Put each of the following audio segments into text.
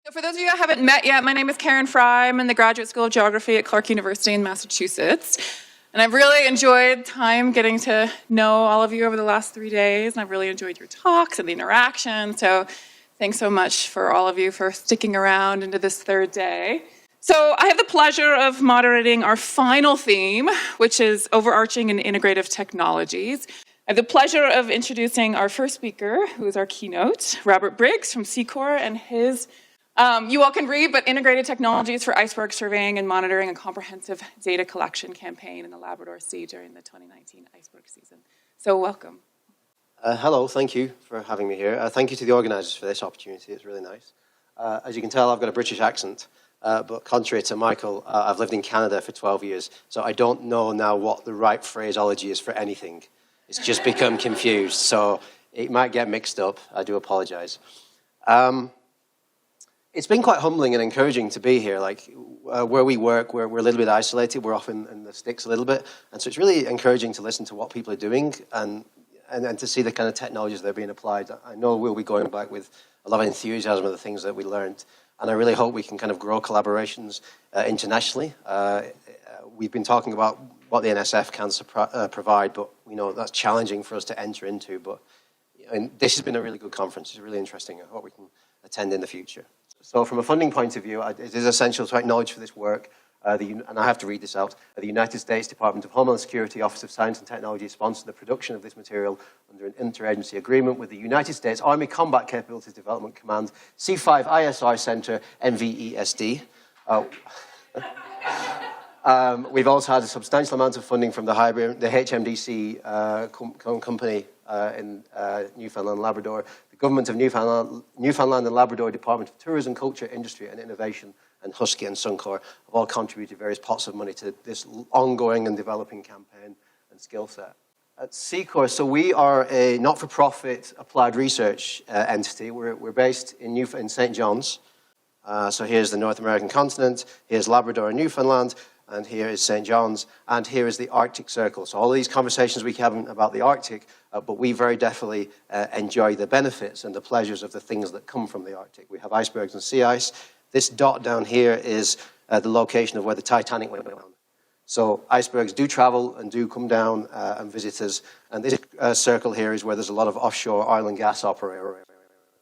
So for those of you I haven't met yet, my name is Karen Fry. I'm in the Graduate School of Geography at Clark University in Massachusetts. And I've really enjoyed time getting to know all of you over the last 3 days. And I've really enjoyed your talks and the interaction. So thanks so much for all of you for sticking around into this third day. So I have the pleasure of moderating our final theme, which is overarching and integrative technologies. I have the pleasure of introducing our first speaker, who is our keynote, Robert Briggs from Secor, and his you all can read, but integrated technologies for iceberg surveying and monitoring a comprehensive data collection campaign in the Labrador Sea during the 2019 iceberg season. So welcome. Hello, thank you for having me here. Thank you to the organisers for this opportunity, it's really nice. As you can tell, I've got a British accent, but contrary to Michael, I've lived in Canada for 12 years, so I don't know now what the right phraseology is for anything. It's just become confused, so it might get mixed up. I do apologise. It's been quite humbling and encouraging to be here. Like, where we work, we're a little bit isolated. We're often in the sticks a little bit. And so it's really encouraging to listen to what people are doing and to see the kind of technologies that are being applied. I know we'll be going back with a lot of enthusiasm of the things that we learned. And I really hope we can kind of grow collaborations internationally. We've been talking about what the NSF can provide, but we know that's challenging for us to enter into. But this has been a really good conference. It's really interesting. I hope we can attend in the future. So from a funding point of view, it is essential to acknowledge for this work, and I have to read this out, the United States Department of Homeland Security Office of Science and Technology sponsored the production of this material under an interagency agreement with the United States Army Combat Capabilities Development Command, C5 ISR Center, NVESD. We've also had a substantial amount of funding from the HMDC company in Newfoundland and Labrador, the Government of Newfoundland and Labrador Department of Tourism, Culture, Industry and Innovation, and Husky and Suncor have all contributed various pots of money to this ongoing and developing campaign and skill set. At Secor, so we are a not-for-profit applied research entity. We're based in St. John's. So here's the North American continent, here's Labrador and Newfoundland, and here is St. John's, and here is the Arctic Circle. So all these conversations we have about the Arctic, but we very definitely enjoy the benefits and the pleasures of the things that come from the Arctic. We have icebergs and sea ice. This dot down here is the location of where the Titanic went down. So icebergs do travel and do come down and visit us. And this circle here is where there's a lot of offshore oil and gas operators.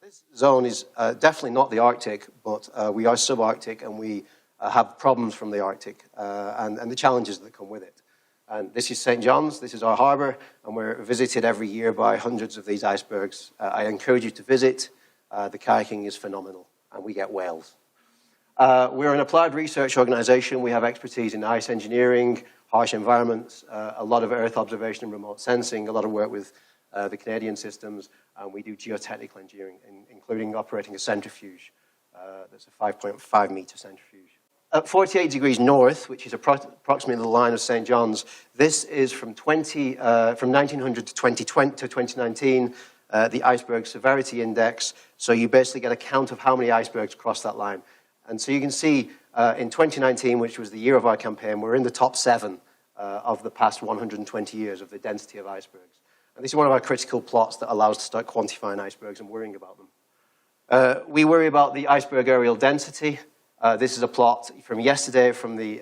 This zone is definitely not the Arctic, but we are subarctic and we have problems from the Arctic and the challenges that come with it. And this is St. John's, this is our harbour, and we're visited every year by hundreds of these icebergs. I encourage you to visit. The kayaking is phenomenal, and we get whales. We're an applied research organisation. We have expertise in ice engineering, harsh environments, a lot of Earth observation and remote sensing, a lot of work with the Canadian systems, and we do geotechnical engineering, including operating a centrifuge. That's a 5.5 metre centrifuge. At 48 degrees north, which is approximately the line of St. John's, this is from 1900 to 2019, the iceberg severity index. So you basically get a count of how many icebergs cross that line. And so you can see in 2019, which was the year of our campaign, we're in the top 7 of the past 120 years of the density of icebergs. And this is one of our critical plots that allows us to start quantifying icebergs and worrying about them. We worry about the iceberg aerial density. This is a plot from yesterday from the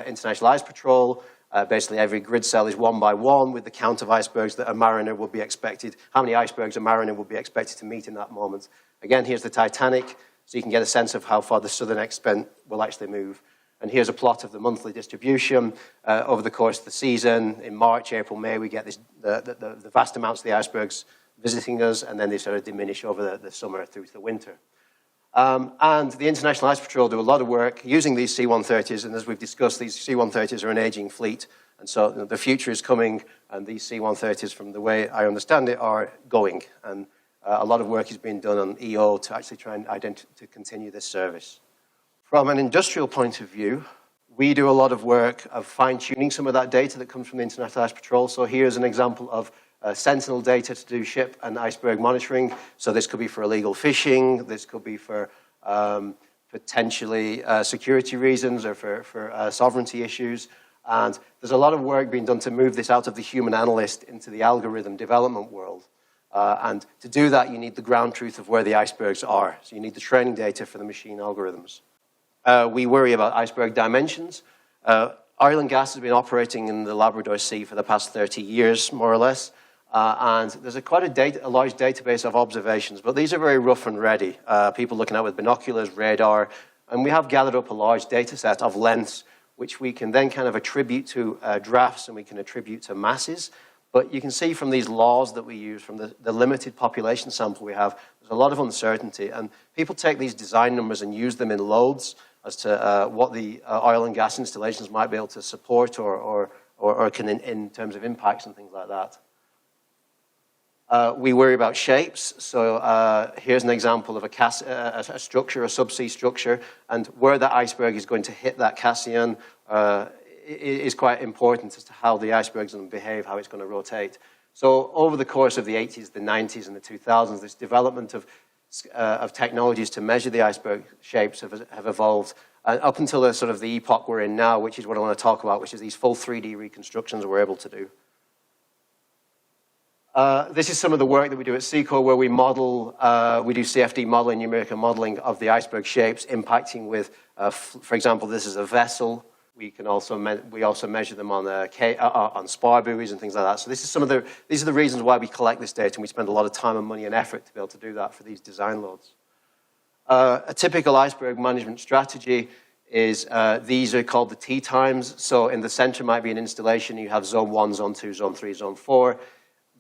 International Ice Patrol. Basically, every grid cell is 1 by 1 with the count of icebergs that a mariner would be expected, how many icebergs a mariner would be expected to meet in that moment. Again, here's the Titanic, so you can get a sense of how far the southern extent will actually move. And here's a plot of the monthly distribution over the course of the season. In March, April, May, we get this, the vast amounts of the icebergs visiting us, and then they sort of diminish over the summer through to the winter. And the International Ice Patrol do a lot of work using these C-130s, and as we've discussed, these C-130s are an aging fleet, and so the future is coming, and these C-130s, from the way I understand it, are going. And a lot of work is being done on EO to actually try and to continue this service. From an industrial point of view, we do a lot of work of fine-tuning some of that data that comes from the International Ice Patrol. So here's an example of Sentinel data to do ship and iceberg monitoring. So this could be for illegal fishing, this could be for potentially security reasons or for sovereignty issues. And there's a lot of work being done to move this out of the human analyst into the algorithm development world. And to do that, you need the ground truth of where the icebergs are. So you need the training data for the machine algorithms. We worry about iceberg dimensions. Oil and gas has been operating in the Labrador Sea for the past 30 years, more or less. And there's quite a large database of observations, but these are very rough and ready. People looking at with binoculars, radar, and we have gathered up a large data set of lengths, which we can then kind of attribute to drafts and we can attribute to masses. But you can see from these laws that we use, from the limited population sample we have, there's a lot of uncertainty. And people take these design numbers and use them in loads as to what the oil and gas installations might be able to support or can in terms of impacts and things like that. We worry about shapes. So here's an example of a structure, a subsea structure, and where that iceberg is going to hit that Cassian is quite important as to how the iceberg is going to behave, how it's going to rotate. So over the course of the 80s, the 90s, and the 2000s, this development of technologies to measure the iceberg shapes have evolved. Up until the sort of the epoch we're in now, which is what I want to talk about, which is these full 3D reconstructions we're able to do. This is some of the work that we do at Seacor, where we model, we do CFD modeling, numerical modeling of the iceberg shapes impacting with, for example, this is a vessel. We can also measure them on spar buoys and things like that. So this is these are the reasons why we collect this data, and we spend a lot of time and money and effort to be able to do that for these design loads. A typical iceberg management strategy is these are called the T times. So in the center might be an installation. You have zone 1, zone 2, zone 3, zone 4.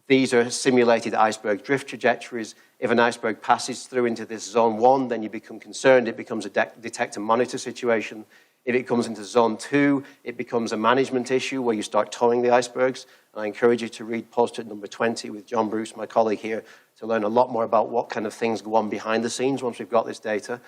These are simulated iceberg drift trajectories. If an iceberg passes through into this zone 1, then you become concerned. It becomes a detect and monitor situation. If it comes into zone 2, it becomes a management issue where you start towing the icebergs. And I encourage you to read post-it number 20 with John Bruce, my colleague here, to learn a lot more about what kind of things go on behind the scenes once we've got this data.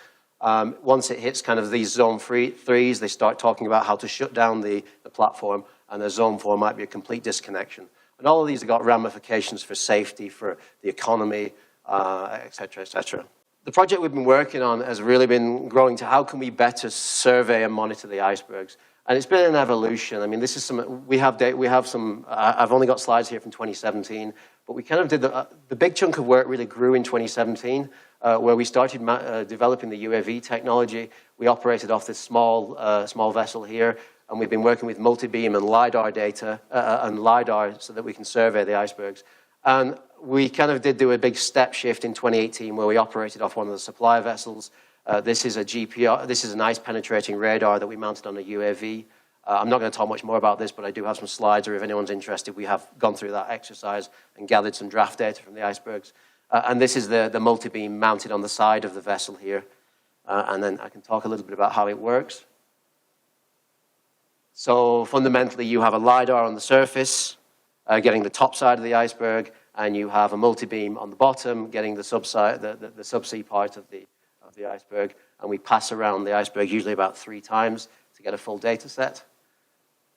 Once it hits kind of these zone 3s, they start talking about how to shut down the platform, and the zone 4 might be a complete disconnection. And all of these have got ramifications for safety, for the economy, et cetera, et cetera. The project we've been working on has really been growing to how can we better survey and monitor the icebergs. And it's been an evolution. I mean, this is we have some, I've only got slides here from 2017, but we kind of did the big chunk of work really grew in 2017, where we started developing the UAV technology. We operated off this small vessel here, and we've been working with multi-beam and LiDAR data, and LiDAR so that we can survey the icebergs. And we kind of did do a big step shift in 2018 where we operated off one of the supply vessels. This is a GPR, this is an ice penetrating radar that we mounted on a UAV. I'm not going to talk much more about this, but I do have some slides, or if anyone's interested, we have gone through that exercise and gathered some draft data from the icebergs. And this is the multi-beam mounted on the side of the vessel here. And then I can talk a little bit about how it works. So fundamentally, you have a LiDAR on the surface, getting the top side of the iceberg, and you have a multi-beam on the bottom, getting the subsea part of the iceberg, and we pass around the iceberg usually about 3 times to get a full data set.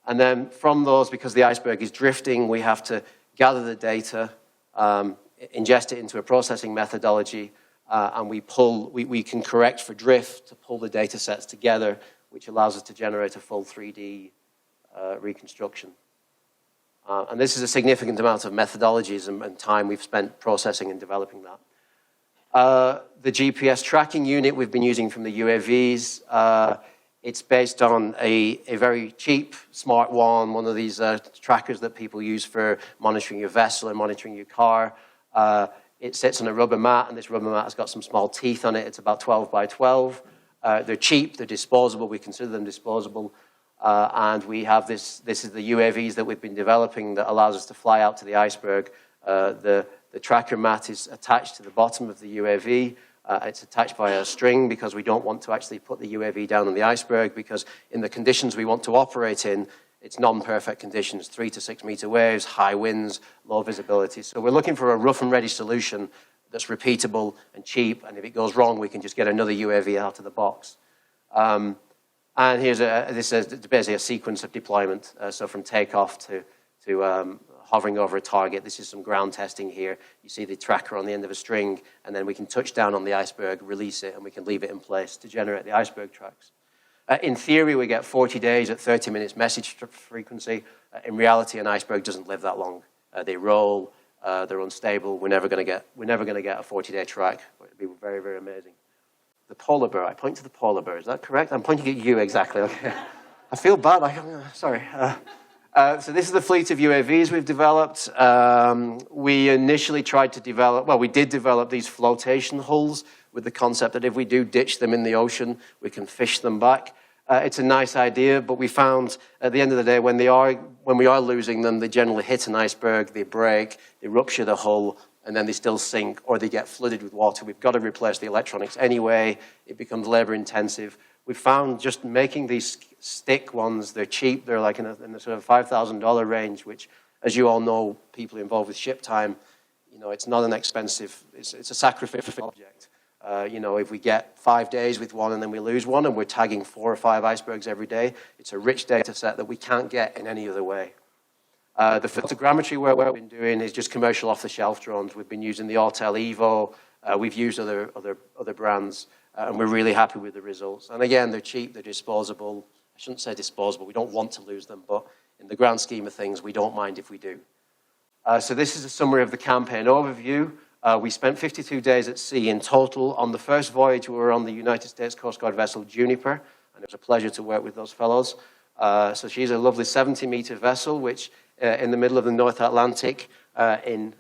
And then from those, because the iceberg is drifting, we have to gather the data, ingest it into a processing methodology, and we can correct for drift to pull the data sets together, which allows us to generate a full 3D reconstruction. And this is a significant amount of methodologies and time we've spent processing and developing that. The GPS tracking unit we've been using from the UAVs, it's based on a very cheap Smart one of these trackers that people use for monitoring your vessel and monitoring your car. It sits on a rubber mat, and this rubber mat has got some small teeth on it. It's about 12 by 12. They're cheap, they're disposable, we consider them disposable. And we have this is the UAVs that we've been developing that allows us to fly out to the iceberg. The tracker mat is attached to the bottom of the UAV. It's attached by a string because we don't want to actually put the UAV down on the iceberg, because in the conditions we want to operate in, it's non-perfect conditions, 3 to 6 meter waves, high winds, low visibility. So we're looking for a rough and ready solution that's repeatable and cheap, and if it goes wrong, we can just get another UAV out of the box. And here's this is basically a sequence of deployment. So from takeoff to hovering over a target. This is some ground testing here. You see the tracker on the end of a string, and then we can touch down on the iceberg, release it, and we can leave it in place to generate the iceberg tracks. In theory, we get 40 days at 30 minutes message frequency. In reality, an iceberg doesn't live that long. They roll, They're unstable. We're never going to get a 40-day track. It'd be very, very amazing. The polar bear. I point to the polar bear. Is that correct? I'm pointing at you exactly. Okay. I feel bad. Sorry. So this is the fleet of UAVs we've developed. We initially tried to develop, well, we did develop these flotation hulls with the concept that if we do ditch them in the ocean, we can fish them back. It's a nice idea, but we found at the end of the day, when we are losing them, they generally hit an iceberg, they break, they rupture the hull, and then they still sink, or they get flooded with water. We've got to replace the electronics anyway. It becomes labor intensive. We found just making these stick ones, they're cheap. They're like in the sort of $5,000 range, which, as you all know, people involved with ship time, it's not an expensive, it's a sacrificial object. If we get 5 days with one and then we lose one and we're tagging 4 or 5 icebergs every day, it's a rich data set that we can't get in any other way. The photogrammetry work we've been doing is just commercial off-the-shelf drones. We've been using the Autel Evo. We've used other brands, and we're really happy with the results. And again, they're cheap, they're disposable. I shouldn't say disposable. We don't want to lose them, but in the grand scheme of things, we don't mind if we do. So this is a summary of the campaign overview. We spent 52 days at sea in total. On the first voyage, we were on the United States Coast Guard vessel Juniper, and it was a pleasure to work with those fellows. So she's a lovely 70-meter vessel, which in the middle of the North Atlantic in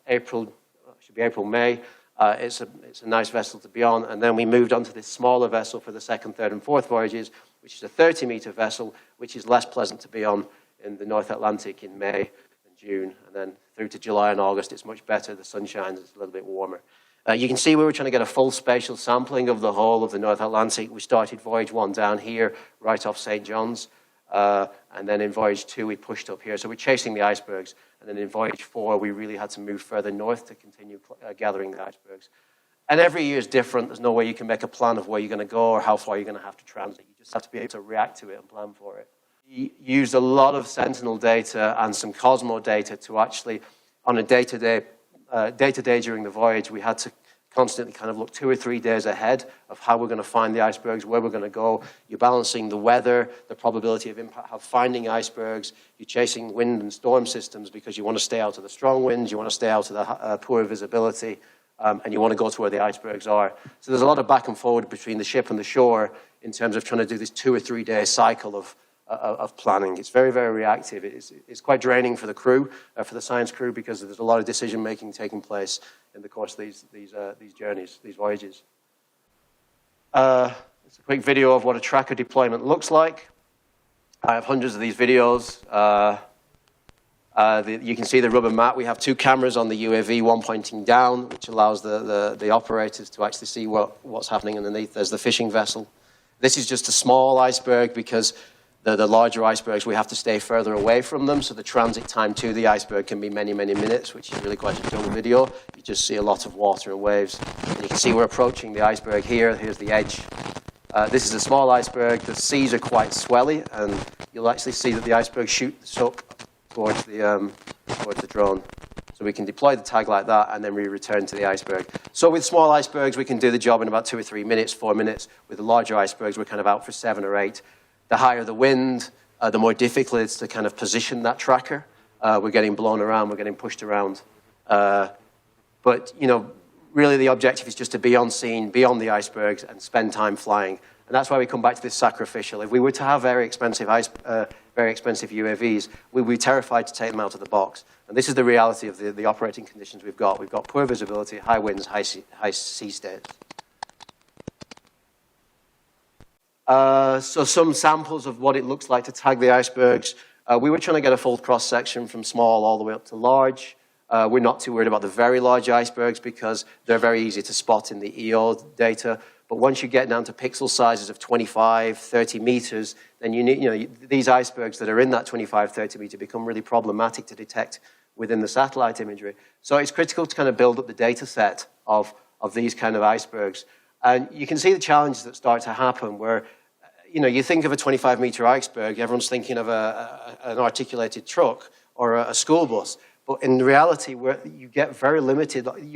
April, should be April, May. It's a nice vessel to be on. And then we moved on to this smaller vessel for the second, third, and fourth voyages, which is a 30-meter vessel, which is less pleasant to be on in the North Atlantic in May and June. And then through to July and August, it's much better. The sun shines, it's a little bit warmer. You can see we were trying to get a full spatial sampling of the whole of the North Atlantic. We started voyage 1 down here, right off St. John's. And then in voyage 2, we pushed up here. So we're chasing the icebergs. And then in voyage 4, we really had to move further north to continue gathering the icebergs. And every year is different. There's no way you can make a plan of where you're going to go or how far you're going to have to transit. You just have to be able to react to it and plan for it. We used a lot of Sentinel data and some Cosmo data to actually, on a day-to-day during the voyage, we had to constantly kind of look 2 or 3 days ahead of how we're going to find the icebergs, where we're going to go. You're balancing the weather, the probability of impact of finding icebergs. You're chasing wind and storm systems because you want to stay out of the strong winds, you want to stay out of the poor visibility, and you want to go to where the icebergs are. So there's a lot of back and forward between the ship and the shore in terms of trying to do this 2 or 3 day cycle of planning. It's very, very reactive. It's quite draining for the crew, for the science crew, because there's a lot of decision-making taking place in the course of these journeys, these voyages. It's a quick video of what a tracker deployment looks like. I have hundreds of these videos. You can see the rubber mat. We have 2 cameras on the UAV, one pointing down, which allows the operators to actually see what's happening underneath. There's the fishing vessel. This is just a small iceberg because the larger icebergs, we have to stay further away from them, so the transit time to the iceberg can be many, many minutes, which is really quite a dull video. You just see a lot of water and waves. And you can see we're approaching the iceberg here. Here's the edge. This is a small iceberg. The seas are quite swelly, and you'll actually see that the iceberg shoots up towards the drone. So we can deploy the tag like that, and then we return to the iceberg. So with small icebergs, we can do the job in about 2 or 3 minutes, 4 minutes. With the larger icebergs, we're kind of out for 7 or 8. The higher the wind, the more difficult it is to kind of position that tracker. We're getting blown around, we're getting pushed around. But, really the objective is just to be on scene, be on the icebergs, and spend time flying. And that's why we come back to this sacrificial. If we were to have very expensive UAVs, we'd be terrified to take them out of the box. And this is the reality of the operating conditions we've got. We've got poor visibility, high winds, high sea states. So some samples of what it looks like to tag the icebergs. We were trying to get a full cross-section from small all the way up to large. We're not too worried about the very large icebergs because they're very easy to spot in the EO data. But once you get down to pixel sizes of 25, 30 meters, then you need, these icebergs that are in that 25, 30 meter become really problematic to detect within the satellite imagery. So it's critical to kind of build up the data set of these kind of icebergs. And you can see the challenges that start to happen where, you think of a 25-meter iceberg, everyone's thinking of an articulated truck or a school bus. But in reality, where you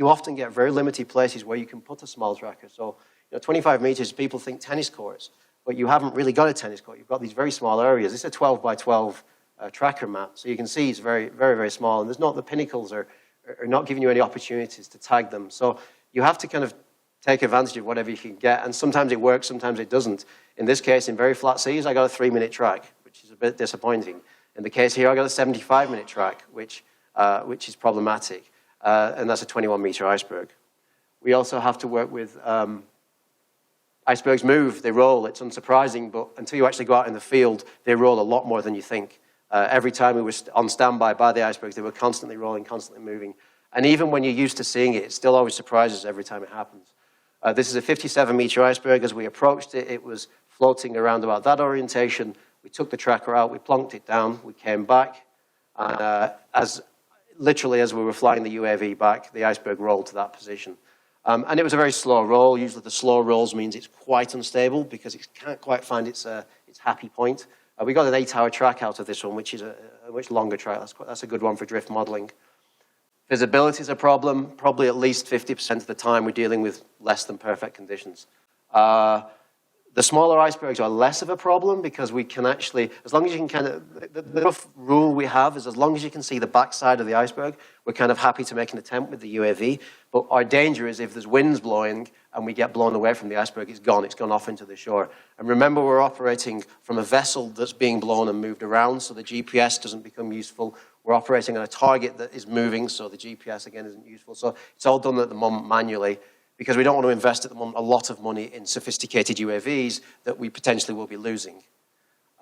often get very limited places where you can put a small tracker. So, 25 meters, people think tennis courts, but you haven't really got a tennis court. You've got these very small areas. This is a 12 by 12 tracker map. So you can see it's very, very, very small. And the pinnacles are are not giving you any opportunities to tag them. So you have to kind of take advantage of whatever you can get, and sometimes it works, sometimes it doesn't. In this case, in very flat seas, I got a 3-minute track, which is a bit disappointing. In the case here, I got a 75-minute track, which is problematic, and that's a 21-meter iceberg. We also have to work with icebergs move, they roll. It's unsurprising, but until you actually go out in the field, they roll a lot more than you think. Every time we were on standby by the icebergs, they were constantly rolling, constantly moving. And even when you're used to seeing it, it still always surprises every time it happens. This is a 57-meter iceberg. As we approached it, it was floating around about that orientation. We took the tracker out, we plonked it down, we came back, and literally as we were flying the UAV back, the iceberg rolled to that position. And it was a very slow roll. Usually the slow rolls means it's quite unstable because it can't quite find its happy point. We got an 8-hour track out of this one, which is a much longer track. That's a good one for drift modeling. Visibility is a problem. Probably at least 50% of the time we're dealing with less than perfect conditions. The smaller icebergs are less of a problem because we can actually, as long as you can kind of, the rough rule we have is as long as you can see the backside of the iceberg, we're kind of happy to make an attempt with the UAV. But our danger is if there's winds blowing and we get blown away from the iceberg, it's gone off into the shore. And remember, we're operating from a vessel that's being blown and moved around, so the GPS doesn't become useful. We're operating on a target that is moving, so the GPS, again, isn't useful. So it's all done at the moment manually, because we don't want to invest at the moment a lot of money in sophisticated UAVs that we potentially will be losing.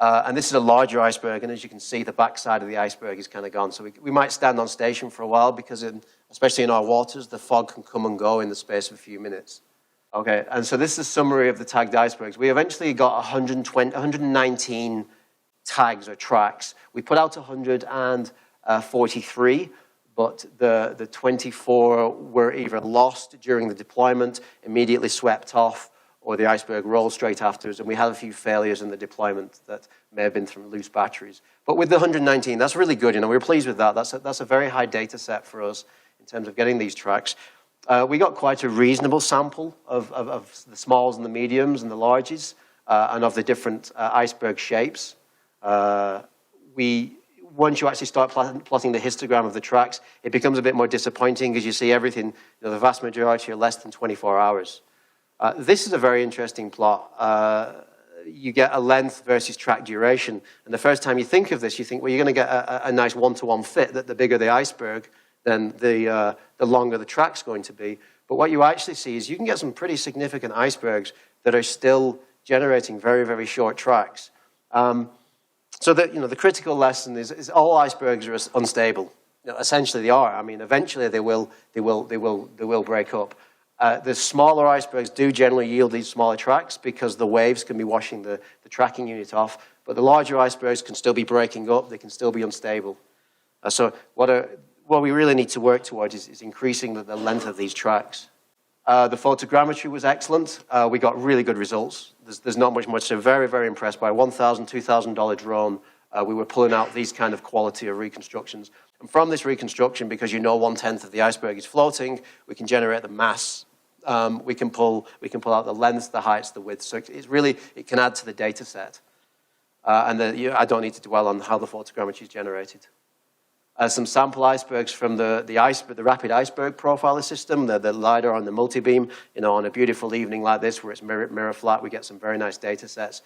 And this is a larger iceberg, and as you can see, the backside of the iceberg is kind of gone. So we might stand on station for a while because, especially in our waters, the fog can come and go in the space of a few minutes. Okay, and so this is a summary of the tagged icebergs. We eventually got 119 tags or tracks. We put out 143. But the 24 were either lost during the deployment, immediately swept off, or the iceberg rolled straight afterwards, and we had a few failures in the deployment that may have been from loose batteries. But with the 119, that's really good. We were pleased with that. That's a very high data set for us in terms of getting these tracks. We got quite a reasonable sample of the smalls and the mediums and the larges, and of the different iceberg shapes. Once you actually start plotting the histogram of the tracks, it becomes a bit more disappointing because you see everything, the vast majority are less than 24 hours. This is a very interesting plot. You get a length versus track duration. And the first time you think of this, you think, well, you're going to get a nice one-to-one fit, that the bigger the iceberg, then the longer the track's going to be. But what you actually see is you can get some pretty significant icebergs that are still generating very, very short tracks. So that, the critical lesson is all icebergs are unstable. Essentially they are. I mean, eventually they will break up. The smaller icebergs do generally yield these smaller tracks because the waves can be washing the tracking unit off. But the larger icebergs can still be breaking up. They can still be unstable. So what we really need to work towards is increasing the length of these tracks. The photogrammetry was excellent. We got really good results. There's not much. So very, very impressed by a $1,000, $2,000 drone. We were pulling out these kind of quality of reconstructions. And from this reconstruction, because 1/10 of the iceberg is floating, we can generate the mass. We can pull out the lengths, the heights, the widths. So it can add to the data set. I don't need to dwell on how the photogrammetry is generated. Some sample icebergs from the rapid iceberg profiler system, the LiDAR on the multi-beam. On a beautiful evening like this where it's mirror flat, we get some very nice data sets.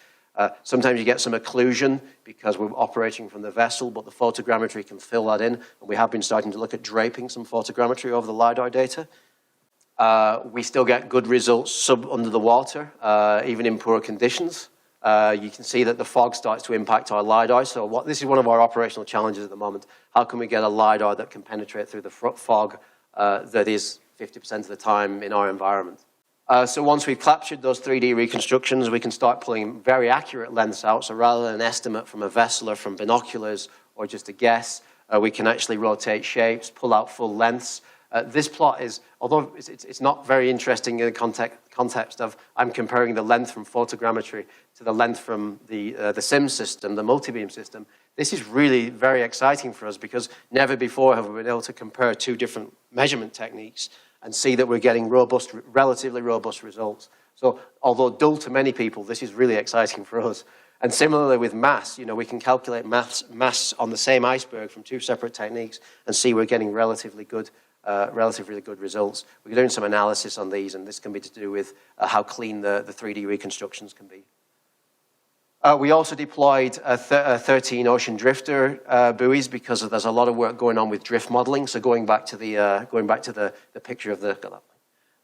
Sometimes you get some occlusion because we're operating from the vessel, but the photogrammetry can fill that in. And we have been starting to look at draping some photogrammetry over the LiDAR data. We still get good results under the water, even in poor conditions. You can see that the fog starts to impact our LiDAR. So this is one of our operational challenges at the moment. How can we get a LiDAR that can penetrate through the fog that is 50% of the time in our environment? So once we've captured those 3D reconstructions, we can start pulling very accurate lengths out. So rather than an estimate from a vessel or from binoculars or just a guess, we can actually rotate shapes, pull out full lengths. This plot is, although it's not very interesting in the context of I'm comparing the length from photogrammetry to the length from the SIM system, the multi-beam system, this is really very exciting for us because never before have we been able to compare two different measurement techniques and see that we're getting relatively robust results. So although dull to many people, this is really exciting for us. And similarly with mass, we can calculate mass on the same iceberg from two separate techniques and see we're getting relatively good relatively good results. We're doing some analysis on these, and this can be to do with how clean the 3D reconstructions can be. We also deployed 13 ocean drifter buoys because there's a lot of work going on with drift modeling. So going back to the picture of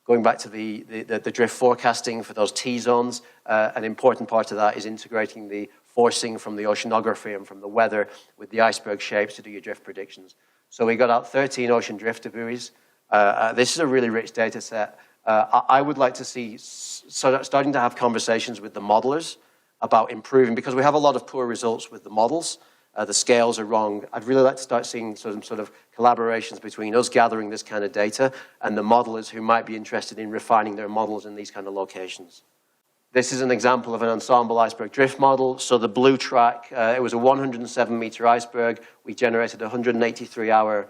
going back to the drift forecasting for those T-zones, an important part of that is integrating the forcing from the oceanography and from the weather with the iceberg shapes to do your drift predictions. So we got out 13 ocean drifter buoys. This is a really rich data set. I would like to see starting to have conversations with the modelers about improving, because we have a lot of poor results with the models. The scales are wrong. I'd really like to start seeing some sort of collaborations between us gathering this kind of data and the modelers who might be interested in refining their models in these kind of locations. This is an example of an ensemble iceberg drift model. So the blue track, it was a 107-meter iceberg. We generated a 183-hour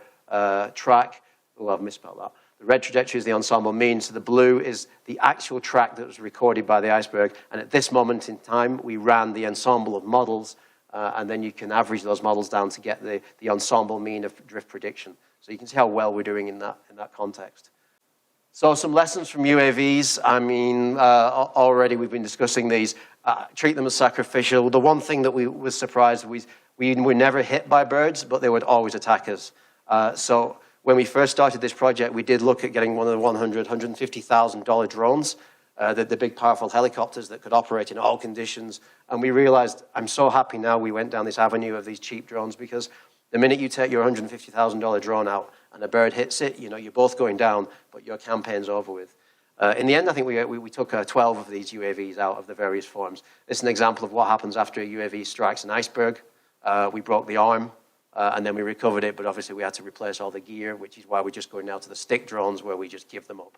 track. Oh, I've misspelled that. The red trajectory is the ensemble mean, so the blue is the actual track that was recorded by the iceberg. And at this moment in time, we ran the ensemble of models, and then you can average those models down to get the ensemble mean of drift prediction. So you can see how well we're doing in that context. So some lessons from UAVs. I mean, already we've been discussing these. Treat them as sacrificial. The one thing that we was surprised, we were never hit by birds, but they would always attack us. So when we first started this project, we did look at getting one of the $150,000 drones, the big powerful helicopters that could operate in all conditions. And we realized, I'm so happy now we went down this avenue of these cheap drones, because the minute you take your $150,000 drone out and a bird hits it, you know, you're both going down, but your campaign's over with. In the end, I think we took 12 of these UAVs out of the various forms. This is an example of what happens after a UAV strikes an iceberg. We broke the arm. And then we recovered it, but obviously we had to replace all the gear, which is why we're just going now to the stick drones where we just give them up.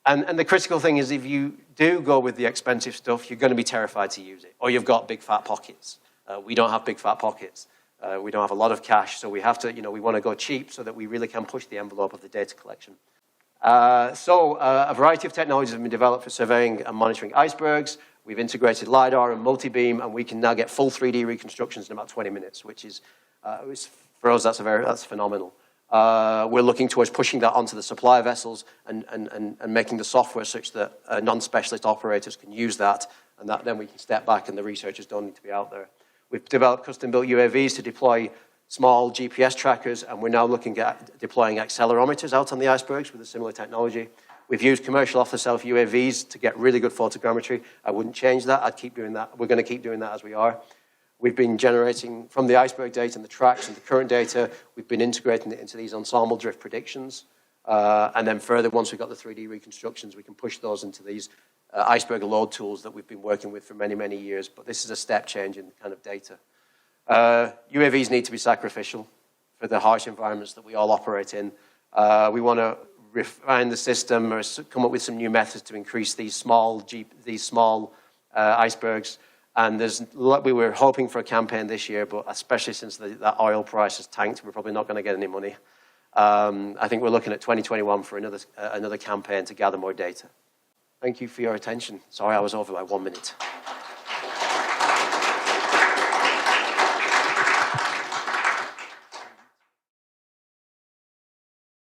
And the critical thing is, if you do go with the expensive stuff, you're going to be terrified to use it, or you've got big fat pockets. We don't have big fat pockets. We don't have a lot of cash, so we have to, we want to go cheap so that we really can push the envelope of the data collection. A variety of technologies have been developed for surveying and monitoring icebergs. We've integrated LiDAR and multi-beam, and we can now get full 3D reconstructions in about 20 minutes, which is, for us, that's phenomenal. We're looking towards pushing that onto the supply vessels and making the software such that non-specialist operators can use that, and then we can step back and the researchers don't need to be out there. We've developed custom-built UAVs to deploy small GPS trackers, and we're now looking at deploying accelerometers out on the icebergs with a similar technology. We've used commercial off-the-shelf UAVs to get really good photogrammetry. I wouldn't change that. I'd keep doing that. We're going to keep doing that as we are. We've been generating from the iceberg data and the tracks and the current data, we've been integrating it into these ensemble drift predictions. And then further, once we've got the 3D reconstructions, we can push those into these iceberg load tools that we've been working with for many, many years. But this is a step change in the kind of data. UAVs need to be sacrificial for the harsh environments that we all operate in. We want to refine the system or come up with some new methods to increase these small icebergs. And we were hoping for a campaign this year, but especially since that oil price has tanked, we're probably not going to get any money. I think we're looking at 2021 for another campaign to gather more data. Thank you for your attention. Sorry I was over by 1 minute.